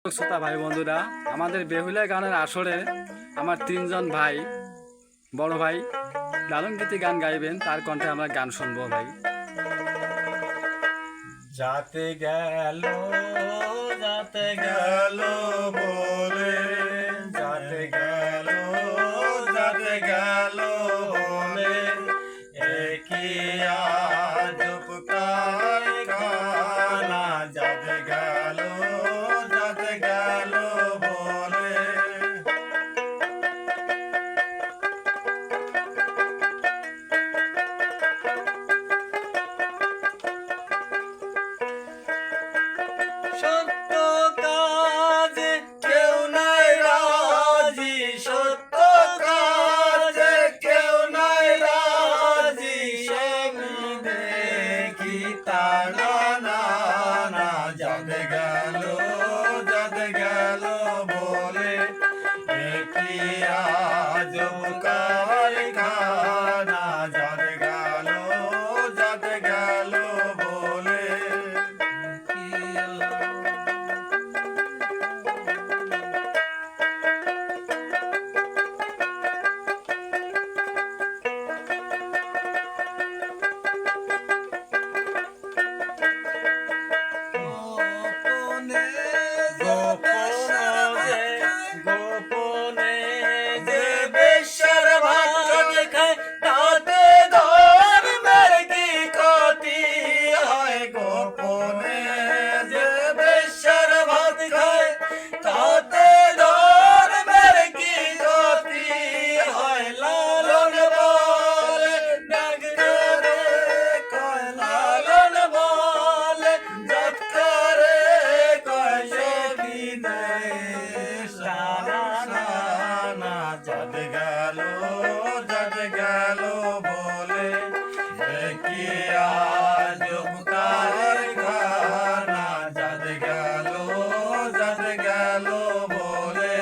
শ্রোতা ভাই বন্ধুরা, আমাদের বেহুলা গানের আসরে আমার তিনজন ভাই, বড় ভাই লালন গীতি গান গাইবেন। তার কণ্ঠে আমরা গান শুনবো ভাই। যাতে গেল বলে, যাতে গেল বলে, একই আজব কারখানা। যাতে গেল বলে, সত্য কাজে কেউ নাই রাজি, সত্য কাজে কেউ নাই রাজি। আমি দেখি তারা না না। যাতে গেল বলে, একই আজব কারখানা। যাতে গেল বলে, গোপনে যে বেশ্যার ভাত খায়, তাতে ধর্মের কি ক্ষতি হয়? গোপনে যে বেশ্যার ভাত খায়, তাতে ধর্মের কি ক্ষতি হয়? লালন বলে ডাক্তারে কয়, লালন বলে ডাক্তারে কয়, সে কি দেয় সানা না। যাতে গেল বলে, একই আজব কারখানা। যাতে গেল বলে,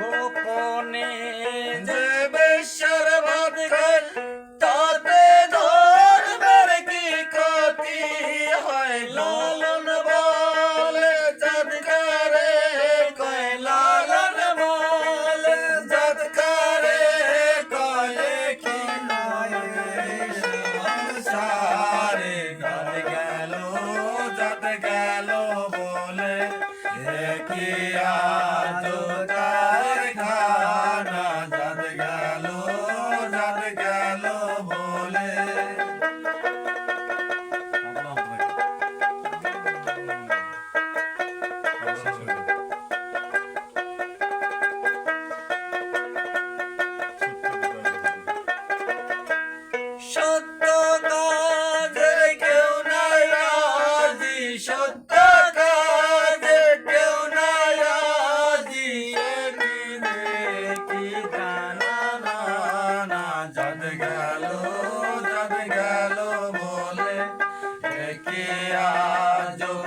গোপনে যে বেশ্যার ভাত খায়, তাতে ধর্মের কি ক্ষতি হয়? লালন বলে জাতকারে কয়, লালন বলে জাতকারে কয়, কি নয় সংসারে। যাতে গেল বলে, একই আজব কারখানা। যাতে গেল বলে, সত্য কাজে কেউ নাই রাজি, সত্য কাজে কেউ নাই রাজি। আমি দেখি জানা না। যাতে গেল বলে, একই আজব